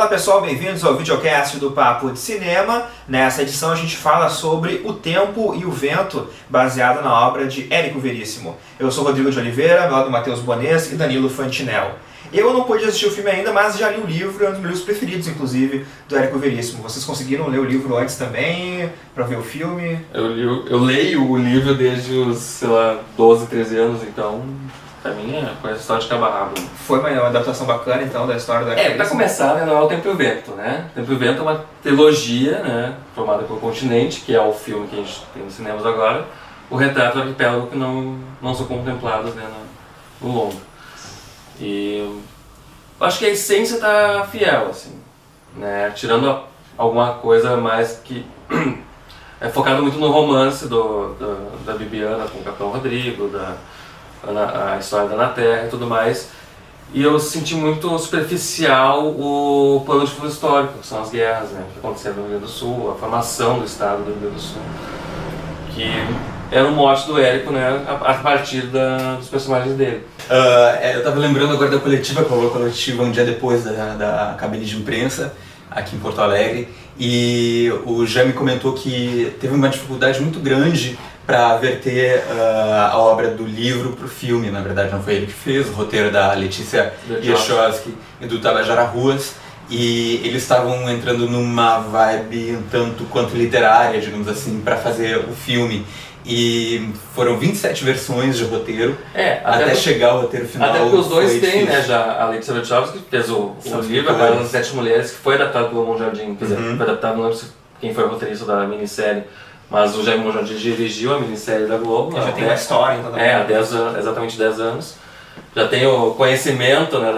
Fala pessoal, bem-vindos ao videocast do Papo de Cinema. Nessa edição a gente fala sobre O Tempo e o Vento, baseado na obra de Érico Veríssimo. Eu sou Rodrigo de Oliveira, meu lado Matheus Bones e Danilo Fantinel. Eu não pude assistir o filme ainda, mas já li o livro, é um dos meus livros preferidos, inclusive, do Érico Veríssimo. Vocês conseguiram ler o livro antes também, para ver o filme? Eu leio o livro desde os, 12, 13 anos, então... Pra mim é a história de cabo a rabo. Foi uma adaptação bacana, então, da história do Érico Veríssimo? Pra começar, né, não é O Tempo e o Vento, né? O Tempo e o Vento é uma trilogia, né, formada pelo Continente, que é o filme que a gente tem nos cinemas agora. O Retrato do Arquipélago, que não são contemplados, né, no longo. E acho que a essência tá fiel, assim, né? Tirando alguma coisa mais que é focado muito no romance da Bibiana com o Capitão Rodrigo, a história da Ana Terra e tudo mais. E eu senti muito superficial o plano de fundo histórico, que são as guerras, né, que aconteceram no Rio Grande do Sul, a formação do estado do Rio Grande do Sul, que era um mote do Érico, né, a partir dos personagens dele. Eu estava lembrando agora da coletiva, que rolou a coletiva um dia depois da cabine de imprensa, aqui em Porto Alegre, e o Jaime comentou que teve uma dificuldade muito grande para verter a obra do livro para o filme. Na verdade não foi ele que fez, o roteiro da Letícia Yechowski e do Tabajara Ruas, e eles estavam entrando numa vibe um tanto quanto literária, digamos assim, para fazer o filme. E foram 27 versões de roteiro, até chegar o roteiro final. Até porque os dois têm, né, já a Letícia Yechowski, que fez o livro, agora nas 7 Mulheres, que foi adaptado pelo Monjardim, quer dizer, foi adaptado, não lembro quem foi o roteirista da minissérie, mas o Jaime Monjardim dirigiu a minissérie da Globo. Já tem uma história, então. Há exatamente 10 anos. Já tem o conhecimento, né,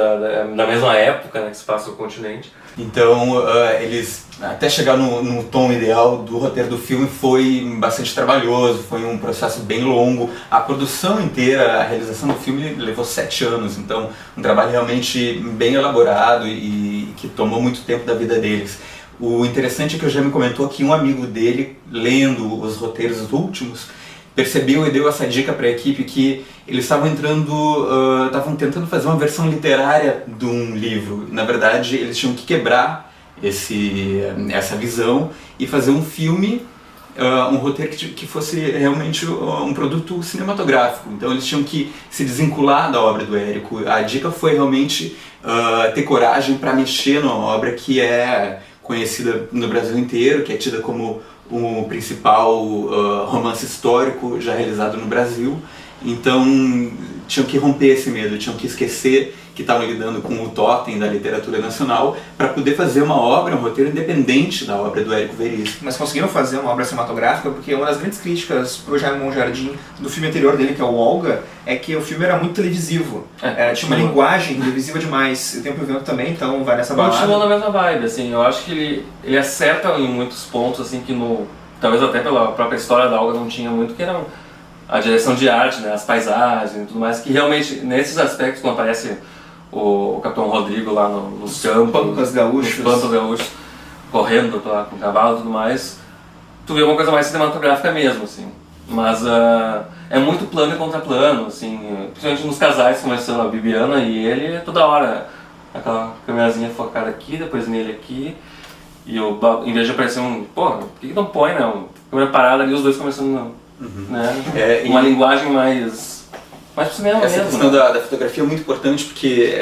da mesma época, né, que se passa o Continente. Então, eles, até chegar no tom ideal do roteiro do filme, foi bastante trabalhoso, foi um processo bem longo. A produção inteira, a realização do filme levou 7 anos, então um trabalho realmente bem elaborado e que tomou muito tempo da vida deles. O interessante é que o Jaime comentou que um amigo dele, lendo os roteiros últimos, percebeu e deu essa dica para a equipe que eles estavam tentando fazer uma versão literária de um livro. Na verdade, eles tinham que quebrar essa visão e fazer um filme, um roteiro que fosse realmente um produto cinematográfico. Então eles tinham que se desvincular da obra do Érico. A dica foi realmente ter coragem para mexer numa obra que é conhecida no Brasil inteiro, que é tida como o principal romance histórico já realizado no Brasil. Então tinham que romper esse medo, tinham que esquecer que estavam lidando com o totem da literatura nacional para poder fazer uma obra, um roteiro independente da obra do Érico Veríssimo. Mas conseguiram fazer uma obra cinematográfica, porque uma das grandes críticas pro Jaime Monjardim do filme anterior dele, que é o Olga, é que o filme era muito televisivo. Tinha uma linguagem televisiva demais. O Tempo e o Vento também, então vai nessa balada. Continua na mesma vibe, assim, eu acho que ele acerta em muitos pontos, assim, que talvez até pela própria história da Olga não tinha muito, que eram a direção de arte, né, as paisagens e tudo mais, que realmente, nesses aspectos, quando aparece o Capitão Rodrigo lá nos Pampas Gaúchos, correndo com o cavalo e tudo mais, tu vê uma coisa mais cinematográfica mesmo, assim. Mas é muito plano e contraplano, assim, principalmente nos casais, começando a Bibiana e ele, toda hora, aquela câmerazinha focada aqui, depois nele aqui, e em vez de aparecer por que não põe, né, uma câmera parada ali, os dois começando, né, uma linguagem mais pro cinema essa mesmo. Questão da fotografia é muito importante porque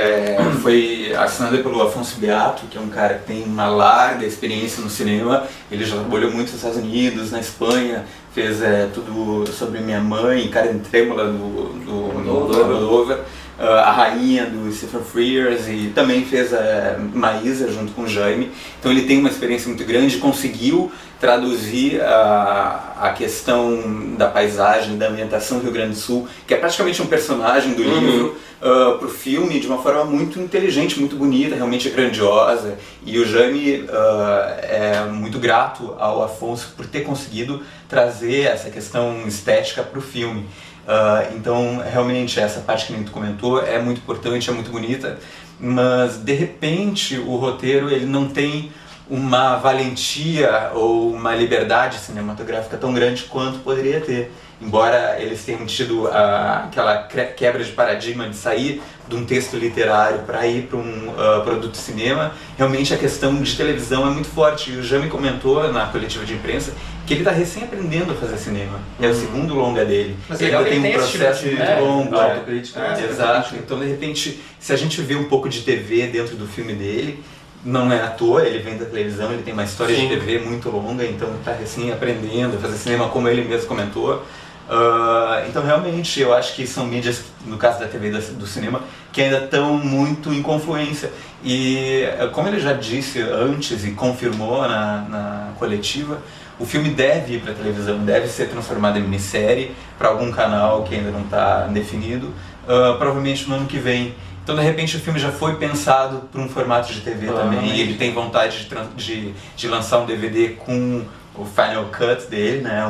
foi assinada pelo Afonso Beato, que é um cara que tem uma larga experiência no cinema. Ele já trabalhou muito nos Estados Unidos, na Espanha, fez tudo sobre Minha Mãe, Karen Trêmola do Almodóvar, a Rainha do Stephen Frears, e também fez a Maísa junto com o Jaime. Então ele tem uma experiência muito grande, conseguiu traduzir a questão da paisagem, da ambientação do Rio Grande do Sul, que é praticamente um personagem do livro, para o filme de uma forma muito inteligente, muito bonita, realmente grandiosa. E o Jaime é muito grato ao Afonso por ter conseguido trazer essa questão estética para o filme. Então realmente essa parte que nem tu comentou é muito importante, é muito bonita, mas de repente o roteiro ele não tem uma valentia ou uma liberdade cinematográfica tão grande quanto poderia ter. Embora eles tenham tido aquela quebra de paradigma de sair de um texto literário para ir para um produto de cinema, realmente a questão de televisão é muito forte. E o Jami comentou na coletiva de imprensa que ele está recém aprendendo a fazer cinema. É o segundo longa dele. Mas ele ainda tem um processo muito longo. Autocrítica. Exato. Então, de repente, se a gente vê um pouco de TV dentro do filme dele, não é à toa, ele vem da televisão, ele tem uma história de TV muito longa, então está recém aprendendo a fazer cinema, como ele mesmo comentou. Então realmente eu acho que são mídias, no caso da TV e do cinema, que ainda estão muito em confluência. E como ele já disse antes e confirmou na coletiva, o filme deve ir para a televisão, deve ser transformado em minissérie para algum canal que ainda não está definido, provavelmente no ano que vem. Então de repente o filme já foi pensado para um formato de TV também, e ele tem vontade de lançar um DVD com o Final Cut dele, né?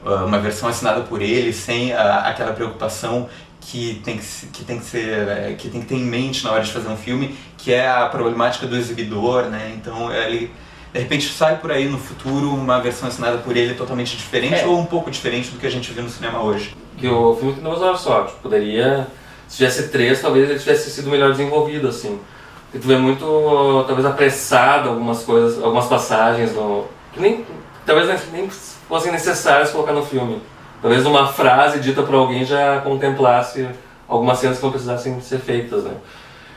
Uma versão assinada por ele, sem aquela preocupação que tem que ter em mente na hora de fazer um filme, que é a problemática do exibidor, né? Então ele de repente sai por aí no futuro uma versão assinada por ele totalmente diferente ou um pouco diferente do que a gente vê no cinema hoje. Que o filme tem 2 horas só, tipo, poderia, se tivesse 3, talvez ele tivesse sido melhor desenvolvido, assim. Porque tu vê muito, talvez apressado algumas coisas, algumas passagens que talvez nem fossem necessárias colocar no filme. Talvez uma frase dita por alguém já contemplasse algumas cenas que não precisassem ser feitas, né?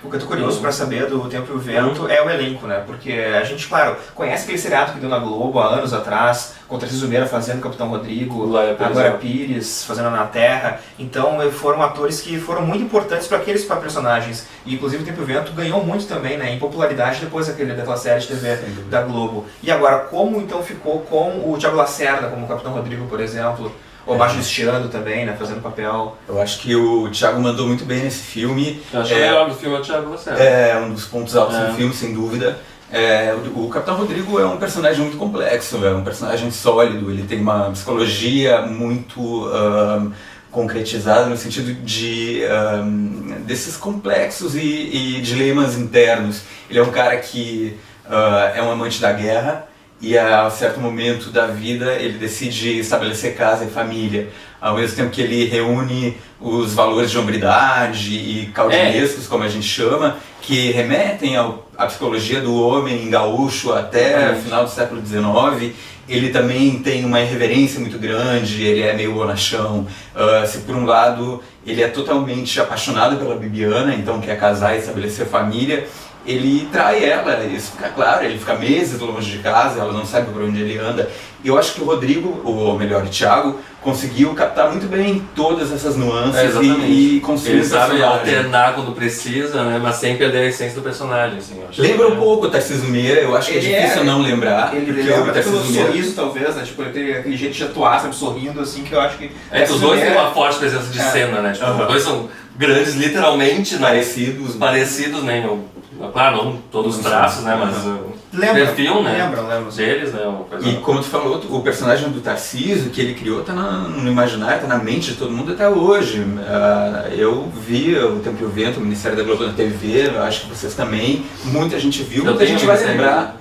O que eu tô curioso para saber do Tempo e o Vento é o elenco, né? Porque a gente, claro, conhece aquele seriado que deu na Globo há anos atrás, com o Tarcísio Meira fazendo o Capitão Rodrigo, a Glória Pires fazendo Na Terra. Então foram atores que foram muito importantes para aqueles personagens. E inclusive o Tempo e o Vento ganhou muito também, né, em popularidade depois daquela série de TV da Globo. E agora, como então ficou com o Thiago Lacerda como o Capitão Rodrigo, por exemplo? O Márcio Cristiano também, né, fazendo papel. Eu acho que o Thiago mandou muito bem nesse filme. Eu acho que o melhor do filme é o Thiago Lacerda. É um dos pontos altos do filme, sem dúvida. O Capitão Rodrigo é um personagem muito complexo, é um personagem sólido, ele tem uma psicologia muito concretizada no sentido desses complexos e dilemas internos. Ele é um cara que é um amante da guerra, e a certo momento da vida ele decide estabelecer casa e família, ao mesmo tempo que ele reúne os valores de hombridade e caudinescos, como a gente chama, que remetem à psicologia do homem gaúcho até o final do século XIX. Ele também tem uma irreverência muito grande, ele é meio bonachão. Se por um lado ele é totalmente apaixonado pela Bibiana, então quer casar e estabelecer família, ele trai ela, isso fica claro, ele fica meses longe de casa, ela não sabe por onde ele anda. E eu acho que o Rodrigo, ou melhor, o Thiago, conseguiu captar muito bem todas essas nuances e construir ele sabe alternar quando precisa, né, mas sem perder a essência do personagem. Assim, eu acho. Lembra um pouco o Tarcísio Meira, eu acho que é difícil não lembrar. Ele lembra pelo sorriso, talvez, né? Tipo, ele tem aquele jeito de atuar, sempre sorrindo, assim, que eu acho que... os dois têm uma forte presença de cena, né? Tipo, os dois são grandes, literalmente, parecidos, né? Claro, não todos os traços, né? Mas o perfil, né? Lembram. Deles, né? E como tu falou, o personagem do Tarcísio que ele criou tá no imaginário, tá na mente de todo mundo até hoje. Eu vi o Tempo e o Vento, o Ministério da Globo na TV, eu acho que vocês também. Muita gente viu, muita gente vai lembrar.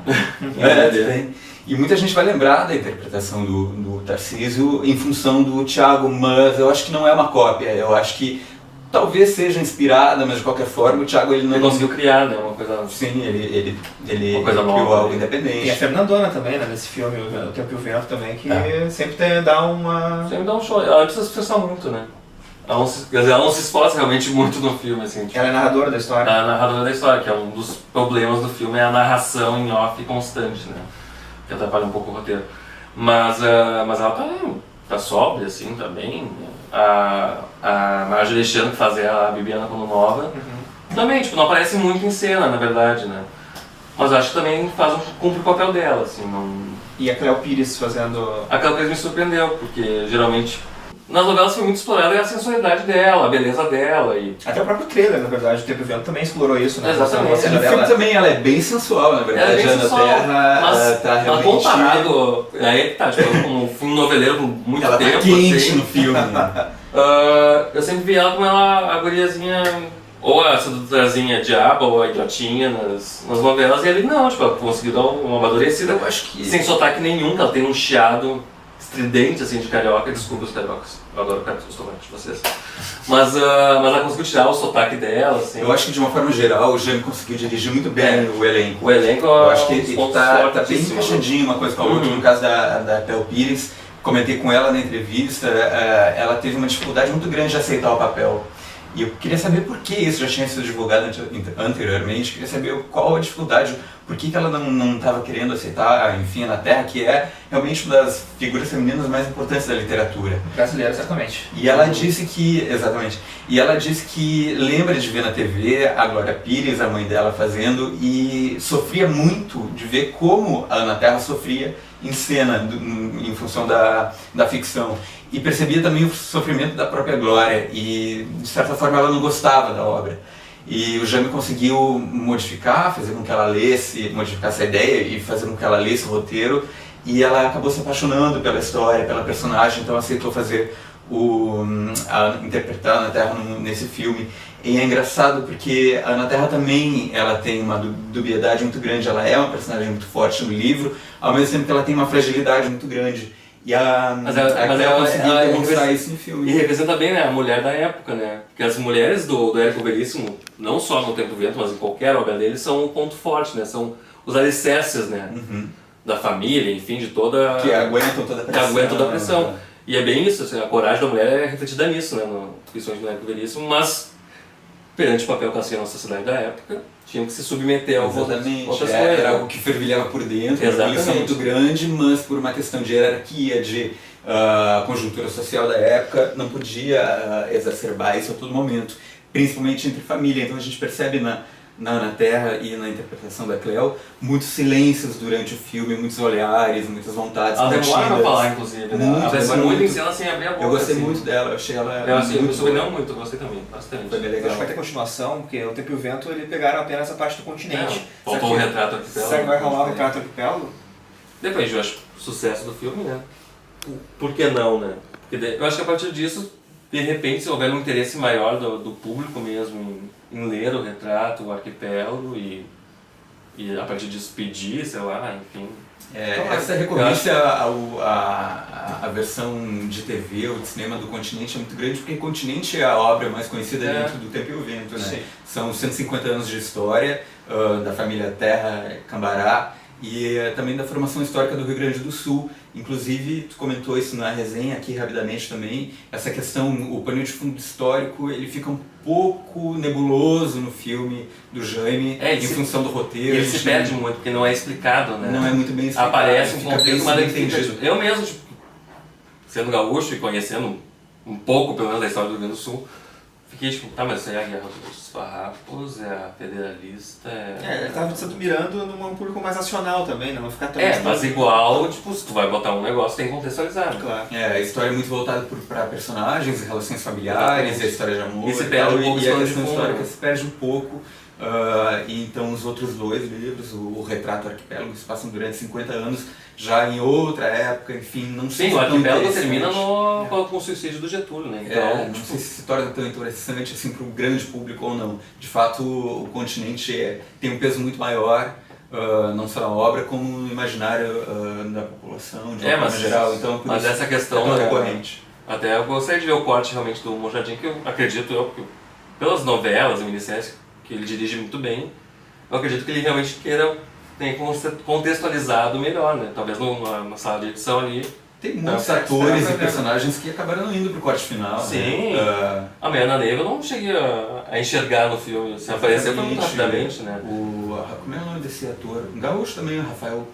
E muita gente vai lembrar da interpretação do Tarcísio em função do Thiago, mas eu acho que não é uma cópia. Eu acho que talvez seja inspirada, mas de qualquer forma o Thiago ele conseguiu criar, né, uma coisa. Sim, ele criou nova, algo independente. E a Fernandona também, né, nesse filme O Tempo e o Vento também, que sempre dá uma... Sempre dá um show. Ela precisa se esforçar muito, né? Ela não se esforça realmente muito no filme, assim. Ela é narradora da história. Ela é narradora da história, que é um dos problemas do filme, é a narração em off constante, né? Que atrapalha um pouco o roteiro. Mas ela tá sóbria, assim, também. A Marjorie Alexandre, que fazia a Bibiana quando nova, também, tipo, não aparece muito em cena, na verdade, né? Mas acho que também cumpre o papel dela, assim, não... E a Cleo Pires fazendo... A Cleo Pires me surpreendeu, porque geralmente nas novelas foi muito explorada a sensualidade dela, a beleza dela e... Até o próprio trailer, na verdade, o Tempo e o Vento também explorou isso, né? Exatamente. No filme também ela é bem sensual, na verdade. Ela é bem sensual, Terra, mas tá realmente... comparado, aí tá, tipo, um filme noveleiro por muito ela tempo, tá quente assim, no filme. eu sempre vi ela como a guriazinha, ou a sedutorazinha diaba, ou a idiotinha nas novelas, e ele não, tipo, ela conseguiu dar uma amadurecida, Eu acho que... sem sotaque nenhum, que ela tem um chiado estridente assim de carioca, desculpa os cariocas, eu adoro os sotaques de vocês. Mas ela conseguiu tirar o sotaque dela, assim. Eu acho que de uma forma geral o Jaime conseguiu dirigir muito bem o elenco. O elenco eu acho que ele tá bem fortíssimos. encaixadinho uma coisa com a outra. No caso da Cleo Pires, comentei com ela na entrevista, ela teve uma dificuldade muito grande de aceitar o papel. E eu queria saber por que isso já tinha sido divulgado anteriormente, queria saber qual a dificuldade, por que ela não estava querendo aceitar, enfim, na Terra, que é realmente uma das figuras femininas mais importantes da literatura. Brasileira, certamente. E ela disse que, exatamente, e ela disse que lembra de ver na TV a Glória Pires, a mãe dela, fazendo, e sofria muito de ver como a Ana Terra sofria em cena, em função da ficção. E percebia também o sofrimento da própria Glória, e de certa forma ela não gostava da obra. E o Jaime conseguiu modificar, fazer com que ela lesse, modificar essa ideia e fazer com que ela lesse o roteiro, e ela acabou se apaixonando pela história, pela personagem, então aceitou fazer interpretar a Ana Terra nesse filme. E é engraçado porque a Ana Terra também ela tem uma dubiedade muito grande, ela é uma personagem muito forte no livro, ao mesmo tempo que ela tem uma fragilidade muito grande. E mas ela conseguiu demonstrar isso no filme. E representa bem, né, a mulher da época, né? Porque as mulheres do Érico Veríssimo, não só no Tempo do Vento, mas em qualquer obra dele, são um ponto forte, né? São os alicerces, né? Da família, enfim, de toda... Que aguentam toda a pressão. Que aguentam toda a pressão. E é bem isso, assim, a coragem da mulher é refletida nisso, né? Principalmente no Érico Veríssimo, mas perante o papel que ela tinha na sociedade da época, tinham que se submeter a outras coisas. Era algo que fervilhava por dentro, uma poluição muito grande, mas por uma questão de hierarquia, de conjuntura social da época, não podia exacerbar isso a todo momento, principalmente entre família. Então a gente percebe na Ana Terra e na interpretação da Cleo muitos silêncios durante o filme, muitos olhares, muitas vontades. Ela demora pra falar, inclusive, né? Ela aparece muito em cena sem abrir a boca. Eu gostei assim. muito dela, eu achei ela muito surpreendeu eu gostei também, bastante. Foi bem legal. Acho que vai ter continuação, porque o Tempo e o Vento ele pegaram apenas a parte do continente. Faltou o retrato arquipélago. Será que vai rolar o retrato arquipélago? Depende, eu acho o sucesso do filme, né? Por que não, né? Porque eu acho que a partir disso, de repente, se houver um interesse maior do público mesmo em ler o retrato, o arquipélago e a partir disso pedir, sei lá, enfim. Essa recorrência à versão de TV ou de cinema do Continente é muito grande, porque Continente é a obra mais conhecida dentro do Tempo e o Vento, né? Sim. São 150 anos de história da família Terra Cambará e também da formação histórica do Rio Grande do Sul. Inclusive, tu comentou isso na resenha aqui rapidamente também, essa questão, o pano de fundo histórico, ele fica um pouco nebuloso no filme do Jaime, em função do roteiro. Ele se perde muito, porque não é explicado, né? Não é muito bem explicado. Aparece um conflito, mas entendido. Eu mesmo, tipo, sendo gaúcho e conhecendo um pouco, pelo menos, da história do Rio Grande do Sul, fiquei tipo, tá, mas isso aí é a Guerra dos Farrapos, é a Federalista, ele tava mirando num público mais nacional também, né? Não ficar tão... mas igual, tipo, se tu vai botar um negócio, tem que contextualizar. Né? Claro. A história é muito voltada para personagens, relações familiares, a história de amor e se perde um pouco, e a questão histórica se perde um pouco. E então os outros dois livros, o Retrato Arquipélago, que se passam durante 50 anos, já em outra época, enfim, não sei. Sim, o Arquipélago termina com o suicídio do Getúlio, né? Então, não sei se torna tão interessante assim para o grande público ou não. De fato, o Continente tem um peso muito maior, não só na obra, como no imaginário da população, de uma forma geral. Então, por isso, essa questão é recorrente. Até eu gostaria de ver o corte realmente do Monjardim, que eu acredito porque pelas novelas e minisséries que ele dirige muito bem, eu acredito que ele realmente tenha contextualizado melhor, né? Talvez numa sala de edição ali. Tem muitos atores e personagens que acabaram indo pro corte final. Sim. Né? A Mariana Neiva eu não cheguei a enxergar no filme, se apareceu muito rapidamente, né? Como é o nome desse ator? Um gaúcho também, o Rafael.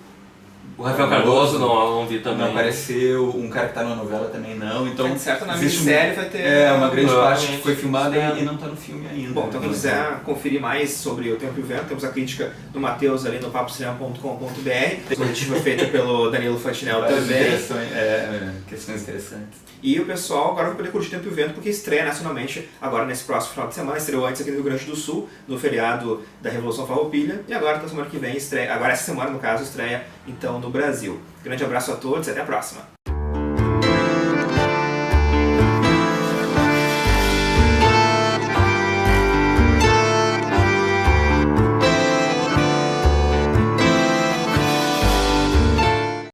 O Rafael Cardoso não vi também. Não apareceu, um cara que tá na novela também não. Então, certo, na minissérie vai ter... uma grande parte que foi filmada e não tá no filme ainda. Bom, então quem quiser conferir mais sobre O Tempo e o Vento, temos a crítica do Matheus ali no papocinema.com.br. A coletiva feita pelo Danilo Fantinel também. Questões interessantes. E o pessoal agora vai poder curtir O Tempo e o Vento, porque estreia nacionalmente agora nesse próximo final de semana. Estreou antes aqui no Rio Grande do Sul, no feriado da Revolução Farroupilha. E agora, na semana que vem, estreia, agora essa semana no caso, estreia então no Brasil. Grande abraço a todos e até a próxima.